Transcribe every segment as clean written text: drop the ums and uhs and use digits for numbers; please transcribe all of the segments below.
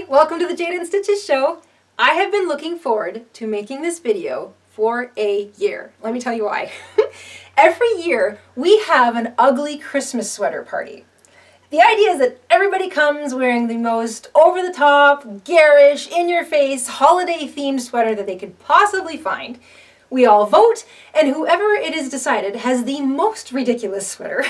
welcome to the Jayda InStitches show. I have been looking forward to making this video for a year. Let me tell you why. Every year we have an ugly Christmas sweater party. The idea is that everybody comes wearing the most over-the-top, garish, in-your-face, holiday-themed sweater that they could possibly find. We all vote, and whoever it is decided has the most ridiculous sweater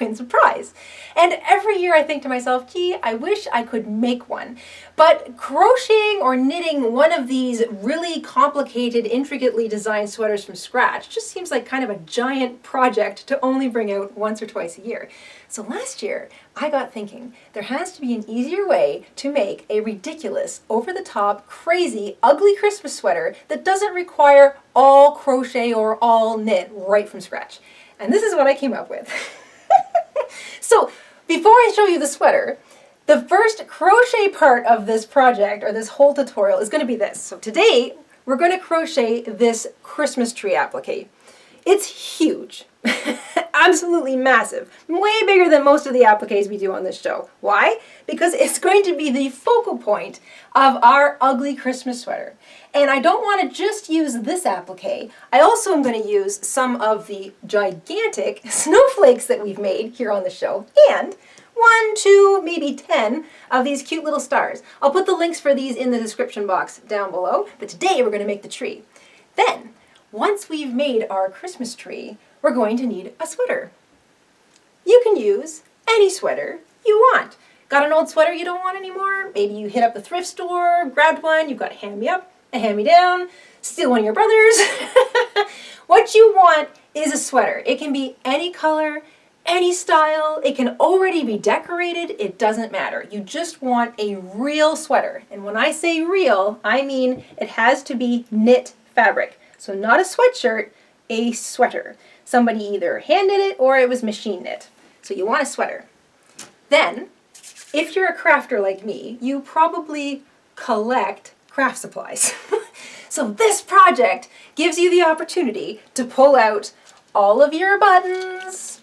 wins a prize. And every year I think to myself, gee, I wish I could make one. But crocheting or knitting one of these really complicated, intricately designed sweaters from scratch just seems like kind of a giant project to only bring out once or twice a year. So last year, I got thinking, there has to be an easier way to make a ridiculous, over-the-top, crazy, ugly Christmas sweater that doesn't require all crochet or all knit right from scratch. And this is what I came up with. So, before I show you the sweater, the first crochet part of this project, or this whole tutorial, is going to be this. So today, we're going to crochet this Christmas tree applique. It's huge. Absolutely massive. Way bigger than most of the appliques we do on this show. Why? Because it's going to be the focal point of our ugly Christmas sweater. And I don't want to just use this applique. I also am going to use some of the gigantic snowflakes that we've made here on the show, and 1, 2, maybe 10 of these cute little stars. I'll put the links for these in the description box down below, but today we're going to make the tree. Then, once we've made our Christmas tree, we're going to need a sweater. You can use any sweater you want. Got an old sweater you don't want anymore? Maybe you hit up the thrift store, grabbed one, you've got a hand-me-up, a hand-me-down, steal one of your brother's. What you want is a sweater. It can be any color, any style. It can already be decorated. It doesn't matter. You just want a real sweater. And when I say real, I mean it has to be knit fabric. So not a sweatshirt, a sweater. Somebody either hand knit it or it was machine knit. So you want a sweater. Then, if you're a crafter like me, you probably collect craft supplies. So this project gives you the opportunity to pull out all of your buttons,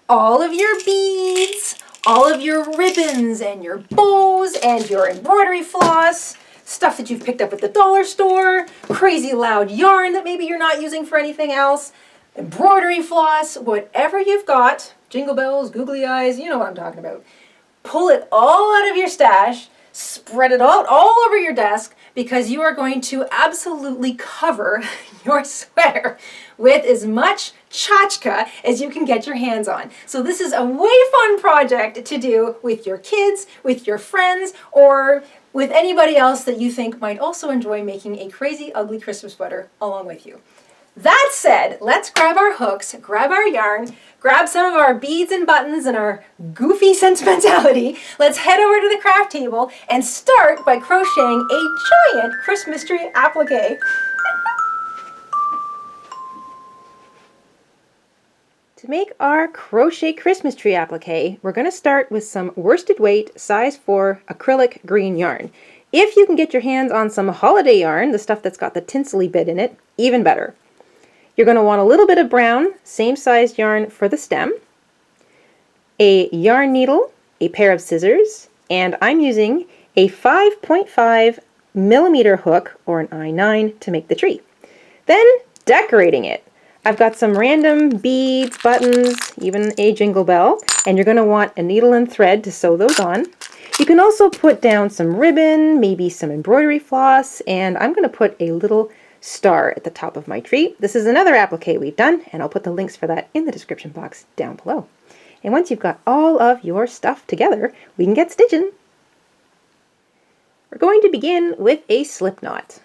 all of your beads, all of your ribbons and your bows and your embroidery floss, stuff that you've picked up at the dollar store, crazy loud yarn that maybe you're not using for anything else, embroidery floss, whatever you've got, jingle bells, googly eyes, you know what I'm talking about. Pull it all out of your stash, spread it all over your desk, because you are going to absolutely cover your sweater with as much tchotchke as you can get your hands on. So this is a way fun project to do with your kids, with your friends, or with anybody else that you think might also enjoy making a crazy, ugly Christmas sweater along with you. That said, let's grab our hooks, grab our yarn, grab some of our beads and buttons and our goofy sentimentality. Let's head over to the craft table and start by crocheting a giant Christmas tree applique. To make our crochet Christmas tree applique, we're going to start with some worsted weight size 4 acrylic green yarn. If you can get your hands on some holiday yarn, the stuff that's got the tinsely bit in it, even better. You're going to want a little bit of brown, same sized yarn for the stem, a yarn needle, a pair of scissors, and I'm using a 5.5 millimeter hook, or an I9, to make the tree. Then decorating it. I've got some random beads, buttons, even a jingle bell, and you're going to want a needle and thread to sew those on. You can also put down some ribbon, maybe some embroidery floss, and I'm going to put a little star at the top of my tree. This is another applique we've done, and I'll put the links for that in the description box down below. And once you've got all of your stuff together, we can get stitching. We're going to begin with a slip knot.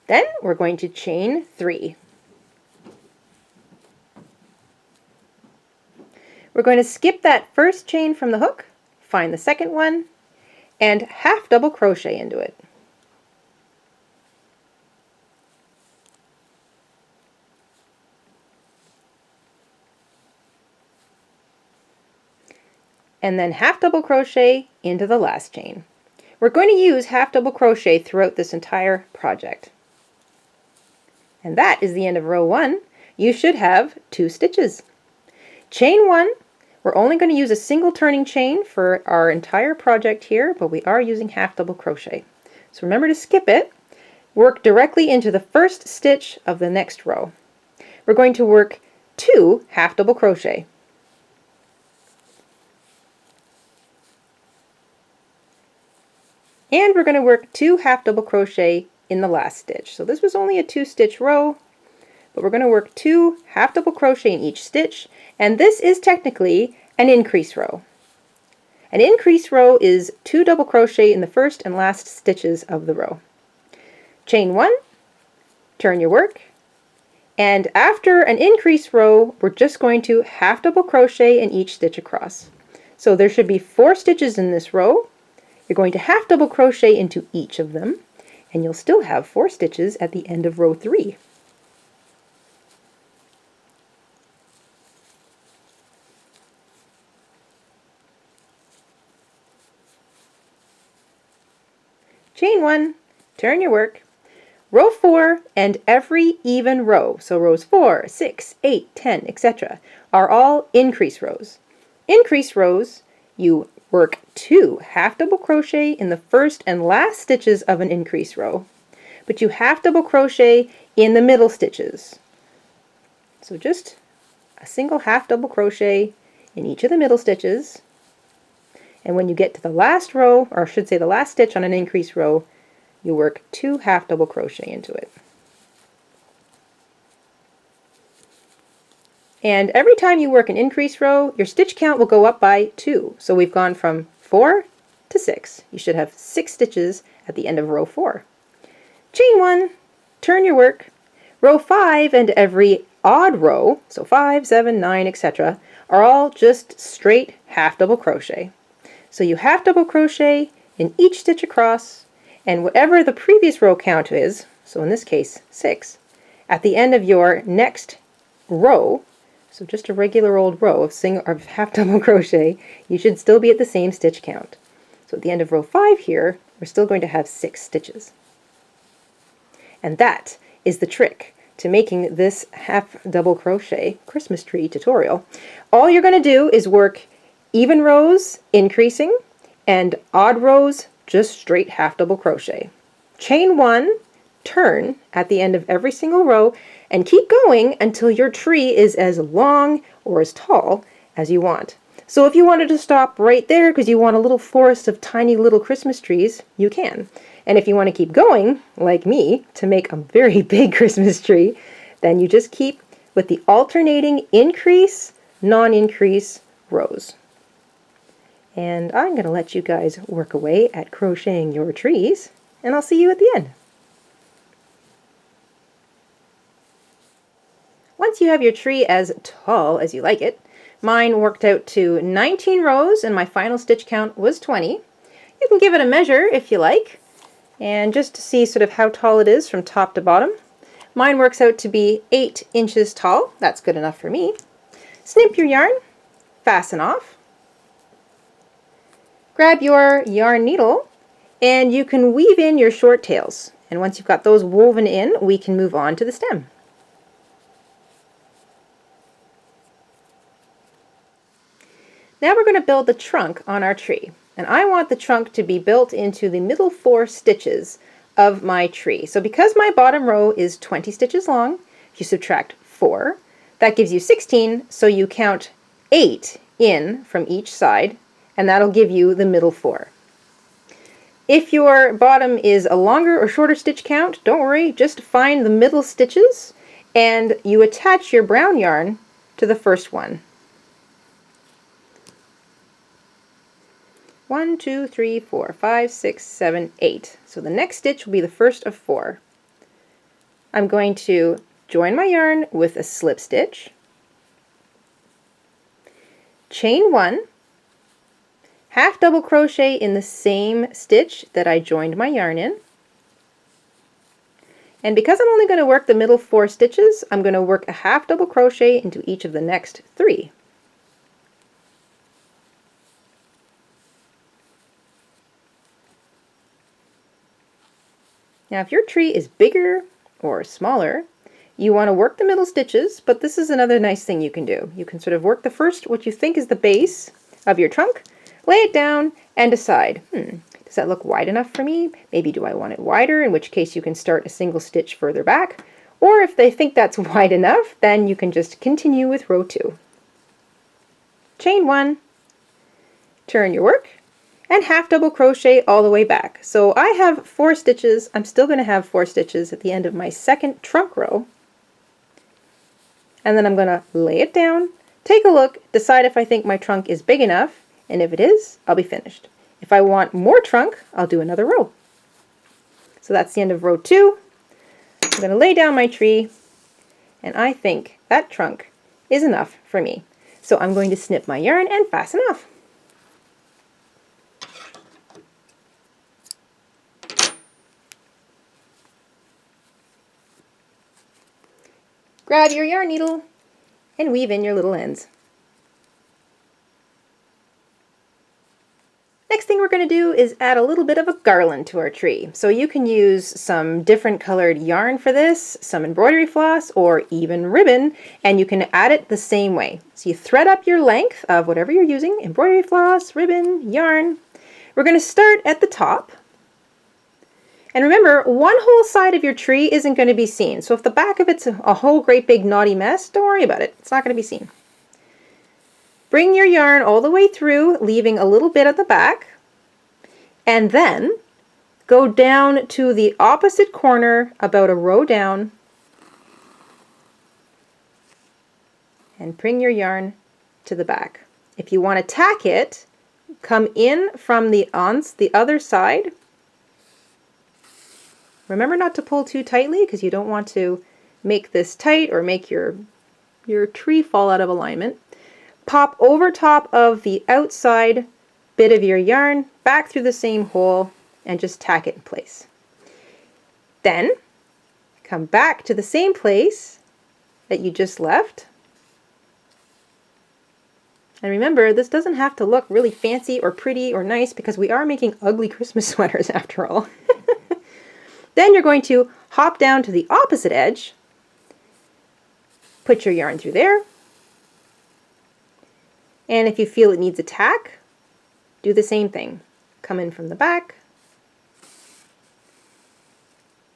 Then we're going to chain 3. We're going to skip that first chain from the hook, find the second one, and half double crochet into it. And then half double crochet into the last chain. We're going to use half double crochet throughout this entire project. And that is the end of row 1. you should have 2 stitches. Chain 1. We're only going to use a single turning chain for our entire project here, but we are using half double crochet. So remember to skip it. Work directly into the first stitch of the next row. We're going to work 2 half double crochet. And we're going to work 2 half double crochet in the last stitch. So this was only a 2-stitch row, but we're going to work 2 half double crochet in each stitch, and this is technically an increase row. An increase row is 2 double crochet in the first and last stitches of the row. Chain 1, turn your work, and after an increase row, we're just going to half double crochet in each stitch across. So there should be 4 stitches in this row. You're going to half double crochet into each of them, and you'll still have 4 stitches at the end of row 3. Chain 1, turn your work, row 4, and every even row, so rows 4, 6, 8, 10, etc., are all increase rows. Increase rows, you work 2 half double crochet in the first and last stitches of an increase row, but you half double crochet in the middle stitches. So just a single half double crochet in each of the middle stitches, and when you get to the last row, or I should say the last stitch on an increase row, you work 2 half double crochet into it. And every time you work an increase row, your stitch count will go up by 2. So we've gone from 4 to 6. You should have 6 stitches at the end of row 4. Chain 1, turn your work. Row 5 and every odd row, so 5, 7, 9, etc., are all just straight half double crochet. So you half double crochet in each stitch across, and whatever the previous row count is, so in this case 6, at the end of your next row, so just a regular old row of half double crochet, you should still be at the same stitch count. So at the end of row 5 here, we're still going to have 6 stitches. And that is the trick to making this half double crochet Christmas tree tutorial. All you're going to do is work even rows increasing and odd rows just straight half double crochet. Chain 1, turn at the end of every single row, and keep going until your tree is as long or as tall as you want. So if you wanted to stop right there because you want a little forest of tiny little Christmas trees, you can. And if you want to keep going, like me, to make a very big Christmas tree, then you just keep with the alternating increase, non-increase rows. And I'm going to let you guys work away at crocheting your trees, and I'll see you at the end. Once you have your tree as tall as you like it, mine worked out to 19 rows and my final stitch count was 20. You can give it a measure if you like, and just to see sort of how tall it is from top to bottom. Mine works out to be 8 inches tall. That's good enough for me. Snip your yarn, fasten off, grab your yarn needle, and you can weave in your short tails. And once you've got those woven in, we can move on to the stem. Now we're going to build the trunk on our tree, and I want the trunk to be built into the middle 4 stitches of my tree. So because my bottom row is 20 stitches long, if you subtract 4, that gives you 16, so you count 8 in from each side, and that'll give you the middle 4. If your bottom is a longer or shorter stitch count, don't worry, just find the middle stitches and you attach your brown yarn to the first one. 1, 2, 3, 4, 5, 6, 7, 8. So the next stitch will be the first of 4. I'm going to join my yarn with a slip stitch, chain 1, half double crochet in the same stitch that I joined my yarn in. And because I'm only going to work the middle 4 stitches, I'm going to work a half double crochet into each of the next 3. Now if your tree is bigger or smaller, you want to work the middle stitches, but this is another nice thing you can do. You can sort of work the first, what you think is the base of your trunk, lay it down, and decide, does that look wide enough for me? Maybe do I want it wider, in which case you can start a single stitch further back. Or if they think that's wide enough, then you can just continue with row 2. Chain 1, turn your work, and half double crochet all the way back. So I have 4 stitches. I'm still going to have 4 stitches at the end of my second trunk row. And then I'm going to lay it down, take a look, decide if I think my trunk is big enough, and if it is, I'll be finished. If I want more trunk, I'll do another row. So that's the end of row 2. I'm going to lay down my tree, and I think that trunk is enough for me. So I'm going to snip my yarn and fasten off. Grab your yarn needle and weave in your little ends. Next thing we're going to do is add a little bit of a garland to our tree. So you can use some different colored yarn for this, some embroidery floss, or even ribbon, and you can add it the same way. So you thread up your length of whatever you're using, embroidery floss, ribbon, yarn. We're going to start at the top. And remember, one whole side of your tree isn't going to be seen. So if the back of it's a whole great big knotty mess, don't worry about it. It's not going to be seen. Bring your yarn all the way through, leaving a little bit at the back, and then go down to the opposite corner about a row down, and bring your yarn to the back. If you want to tack it, come in from the other side. Remember not to pull too tightly because you don't want to make this tight or make your tree fall out of alignment. Pop over top of the outside bit of your yarn, back through the same hole, and just tack it in place. Then come back to the same place that you just left. And remember, this doesn't have to look really fancy or pretty or nice because we are making ugly Christmas sweaters after all. Then you're going to hop down to the opposite edge, put your yarn through there, and if you feel it needs a tack, do the same thing. Come in from the back,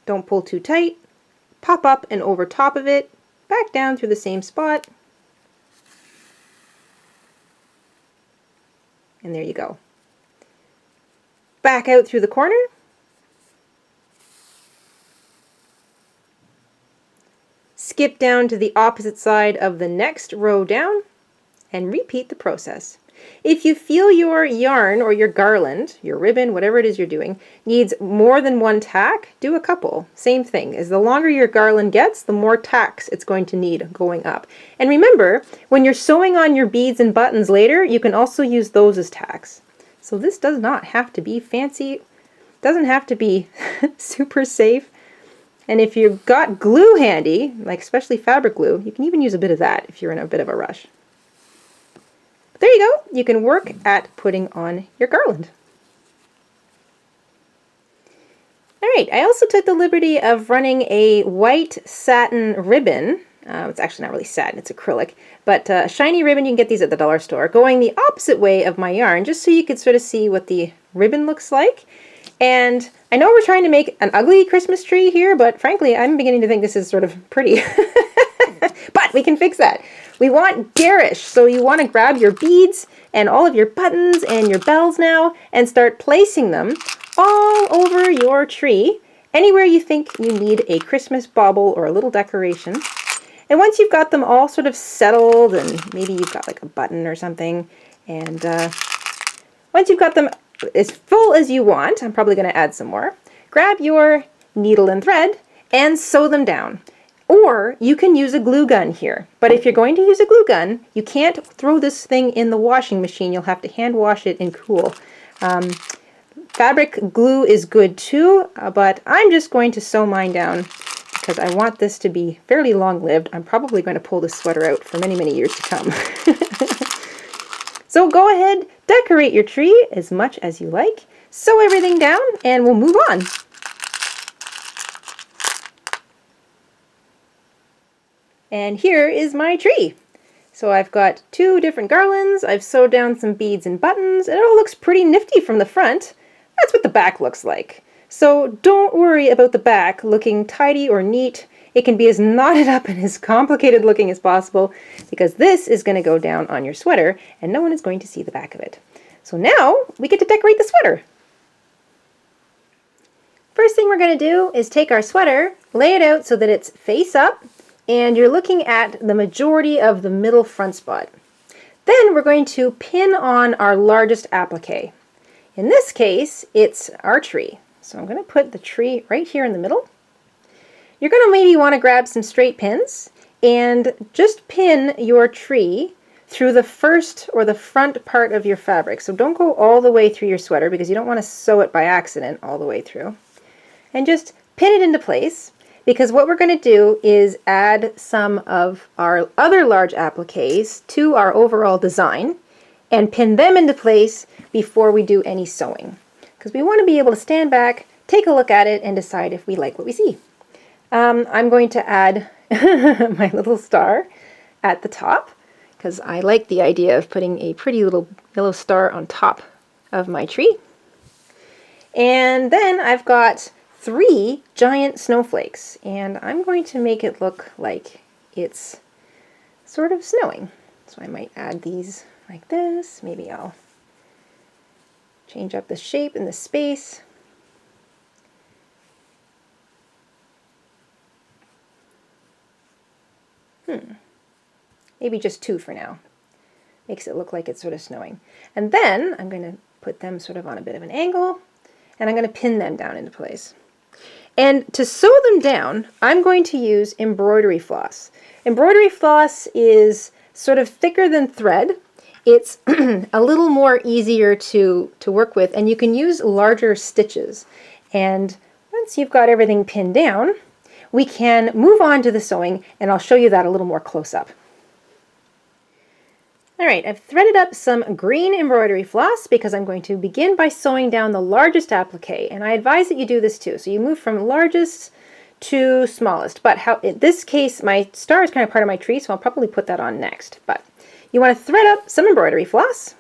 don't pull too tight, pop up and over top of it, back down through the same spot, and there you go. Back out through the corner, skip down to the opposite side of the next row down, and repeat the process. If you feel your yarn or your garland, your ribbon, whatever it is you're doing, needs more than one tack, do a couple. Same thing. As the longer your garland gets, the more tacks it's going to need going up. And remember, when you're sewing on your beads and buttons later, you can also use those as tacks. So this does not have to be fancy, doesn't have to be super safe. And if you've got glue handy, like especially fabric glue, you can even use a bit of that if you're in a bit of a rush. But there you go. You can work at putting on your garland. All right, I also took the liberty of running a white satin ribbon. It's actually not really satin, it's acrylic, but a shiny ribbon. You can get these at the dollar store, going the opposite way of my yarn, just so you could sort of see what the ribbon looks like. And I know we're trying to make an ugly Christmas tree here, but frankly, I'm beginning to think this is sort of pretty. But we can fix that. We want garish, so you want to grab your beads and all of your buttons and your bells now and start placing them all over your tree, anywhere you think you need a Christmas bauble or a little decoration. And once you've got them all sort of settled, and maybe you've got like a button or something, and once you've got them as full as you want, I'm probably going to add some more, grab your needle and thread and sew them down. Or you can use a glue gun here. But if you're going to use a glue gun, you can't throw this thing in the washing machine. You'll have to hand wash it and cool. Fabric glue is good too, but I'm just going to sew mine down because I want this to be fairly long-lived. I'm probably going to pull this sweater out for many, many years to come. So go ahead, decorate your tree as much as you like, sew everything down, and we'll move on. And here is my tree. So I've got 2 different garlands, I've sewed down some beads and buttons, and it all looks pretty nifty from the front. That's what the back looks like. So don't worry about the back looking tidy or neat. It can be as knotted up and as complicated looking as possible, because this is going to go down on your sweater and no one is going to see the back of it. So now we get to decorate the sweater. First thing we're going to do is take our sweater, lay it out so that it's face up, and you're looking at the majority of the middle front spot. Then we're going to pin on our largest applique. In this case, it's our tree. So I'm going to put the tree right here in the middle. You're going to maybe want to grab some straight pins and just pin your tree through the first or the front part of your fabric. So don't go all the way through your sweater because you don't want to sew it by accident all the way through. And just pin it into place, because what we're going to do is add some of our other large appliques to our overall design and pin them into place before we do any sewing. Because we want to be able to stand back, take a look at it, and decide if we like what we see. I'm going to add my little star at the top, because I like the idea of putting a pretty little yellow star on top of my tree. And then I've got 3 giant snowflakes, and I'm going to make it look like it's sort of snowing. So I might add these like this. Maybe I'll change up the shape and the space. Maybe just 2 for now. Makes it look like it's sort of snowing. And then I'm going to put them sort of on a bit of an angle, and I'm going to pin them down into place. And to sew them down, I'm going to use embroidery floss. Embroidery floss is sort of thicker than thread. It's a little more easier to work with, and you can use larger stitches. And once you've got everything pinned down, we can move on to the sewing, and I'll show you that a little more close up. Alright, I've threaded up some green embroidery floss because I'm going to begin by sewing down the largest applique, and I advise that you do this too. So you move from largest to smallest, but in this case my star is kind of part of my tree, so I'll probably put that on next. But you want to thread up some embroidery floss,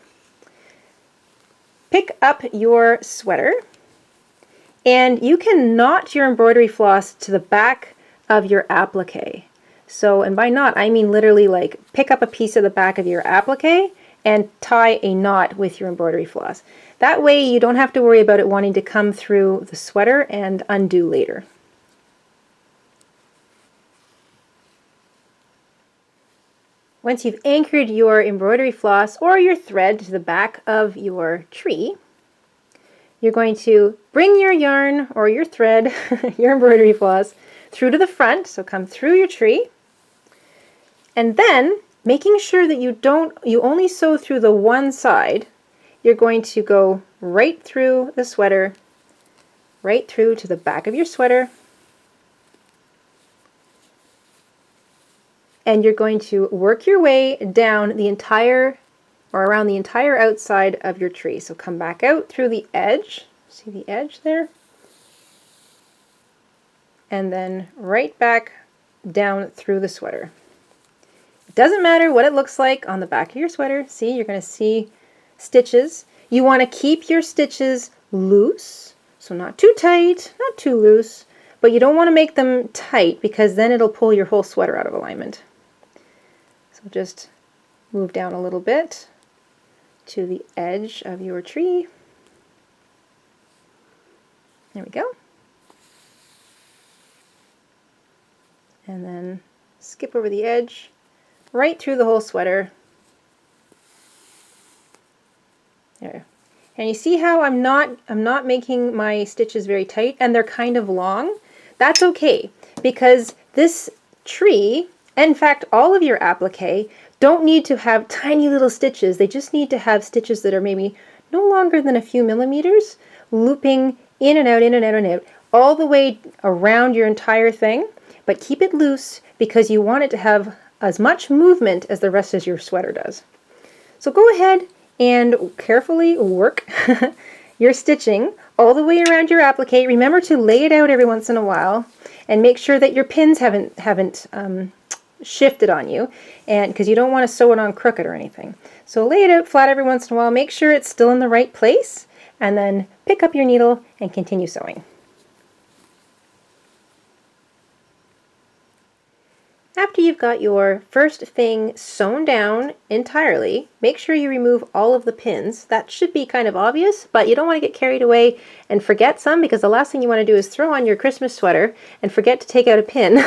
pick up your sweater, and you can knot your embroidery floss to the back of your applique. So, and by knot, I mean literally like pick up a piece of the back of your applique and tie a knot with your embroidery floss. That way you don't have to worry about it wanting to come through the sweater and undo later. Once you've anchored your embroidery floss or your thread to the back of your tree, you're going to bring your yarn or your thread, your embroidery floss, through to the front, so come through your tree. And then, making sure that you only sew through the one side, you're going to go right through the sweater, right through to the back of your sweater, and you're going to work your way down the entire, or around the entire outside of your tree. So come back out through the edge, see the edge there? And then right back down through the sweater. It doesn't matter what it looks like on the back of your sweater. See, you're going to see stitches. You want to keep your stitches loose, so not too tight, not too loose, but you don't want to make them tight because then it'll pull your whole sweater out of alignment. So just move down a little bit to the edge of your tree. There we go. And then skip over the edge, right through the whole sweater. There. And you see how I'm not making my stitches very tight and they're kind of long? That's okay, because this tree, in fact all of your applique, don't need to have tiny little stitches. They just need to have stitches that are maybe no longer than a few millimeters, looping in and out, in and out, and out, all the way around your entire thing. But keep it loose because you want it to have as much movement as the rest of your sweater does. So go ahead and carefully work your stitching all the way around your applique. Remember to lay it out every once in a while and make sure that your pins haven't shift it on you, and because you don't want to sew it on crooked or anything. So lay it out flat every once in a while, make sure it's still in the right place, and then pick up your needle and continue sewing. After you've got your first thing sewn down entirely, make sure you remove all of the pins. That should be kind of obvious, but you don't want to get carried away and forget some, because the last thing you want to do is throw on your Christmas sweater and forget to take out a pin,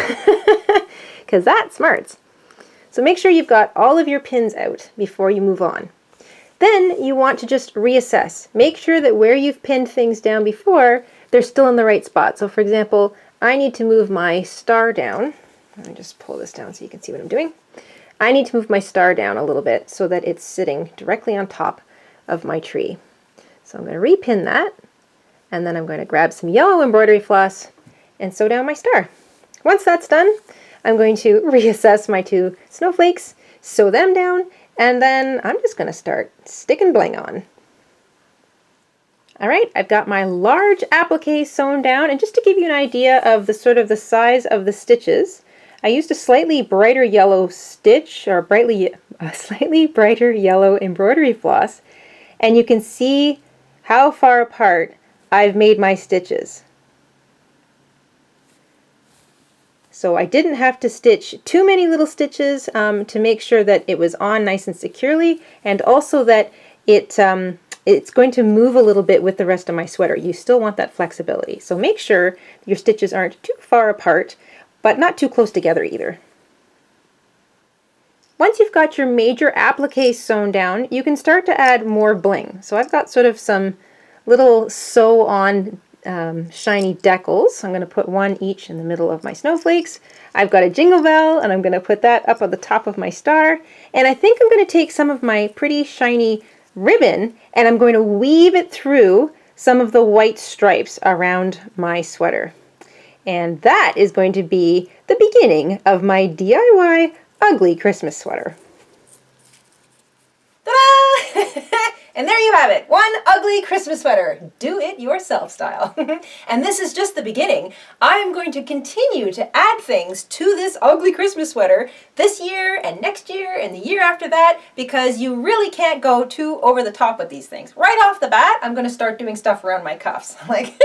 because that smarts. So make sure you've got all of your pins out before you move on. Then you want to just reassess. Make sure that where you've pinned things down before, they're still in the right spot. So for example, I need to move my star down. Let me just pull this down so you can see what I'm doing. I need to move my star down a little bit so that it's sitting directly on top of my tree. So I'm going to repin that, and then I'm going to grab some yellow embroidery floss and sew down my star. Once that's done, I'm going to reassess my 2 snowflakes, sew them down, and then I'm just going to start sticking bling on. All right, I've got my large applique sewn down, and just to give you an idea of the sort of the size of the stitches, I used a slightly brighter yellow stitch, or slightly brighter yellow embroidery floss, and you can see how far apart I've made my stitches. So I didn't have to stitch too many little stitches to make sure that it was on nice and securely, and also that it's going to move a little bit with the rest of my sweater. You still want that flexibility. So make sure your stitches aren't too far apart, but not too close together either. Once you've got your major applique sewn down, you can start to add more bling. So I've got sort of some little sew-on shiny decals. I'm going to put one each in the middle of my snowflakes. I've got a jingle bell, and I'm going to put that up on the top of my star. And I think I'm going to take some of my pretty shiny ribbon, and I'm going to weave it through some of the white stripes around my sweater. And that is going to be the beginning of my DIY ugly Christmas sweater. Ta-da! And there you have it, one ugly Christmas sweater, do-it-yourself style. And this is just the beginning. I am going to continue to add things to this ugly Christmas sweater this year and next year and the year after that, because you really can't go too over the top with these things. Right off the bat, I'm going to start doing stuff around my cuffs. Like,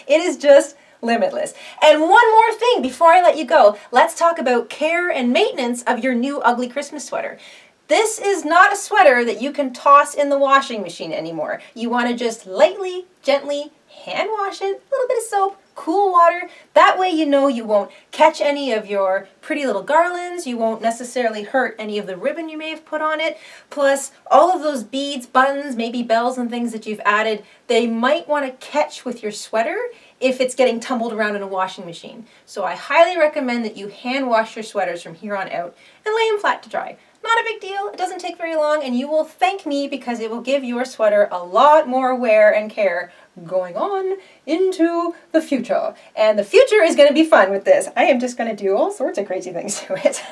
it is just limitless. And one more thing before I let you go, let's talk about care and maintenance of your new ugly Christmas sweater. This is not a sweater that you can toss in the washing machine anymore. You want to just lightly, gently hand wash it, a little bit of soap, cool water. That way you know you won't catch any of your pretty little garlands, you won't necessarily hurt any of the ribbon you may have put on it. Plus, all of those beads, buttons, maybe bells and things that you've added, they might want to catch with your sweater if it's getting tumbled around in a washing machine. So I highly recommend that you hand wash your sweaters from here on out and lay them flat to dry. Not a big deal, it doesn't take very long, and you will thank me because it will give your sweater a lot more wear and care going on into the future. And the future is going to be fun with this. I am just going to do all sorts of crazy things to it.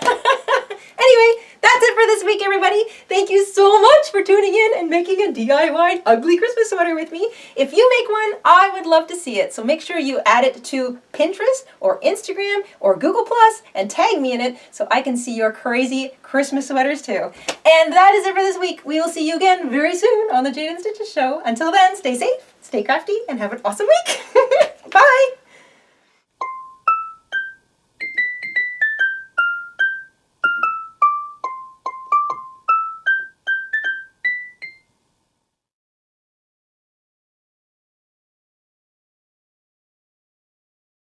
Anyway, that's it for this week, everybody. Thank you so much for tuning in and making a DIY ugly Christmas sweater with me. If you make one, I would love to see it. So make sure you add it to Pinterest or Instagram or Google+ and tag me in it so I can see your crazy Christmas sweaters too. And that is it for this week. We will see you again very soon on the Jayda InStitches show. Until then, stay safe, stay crafty, and have an awesome week. Bye!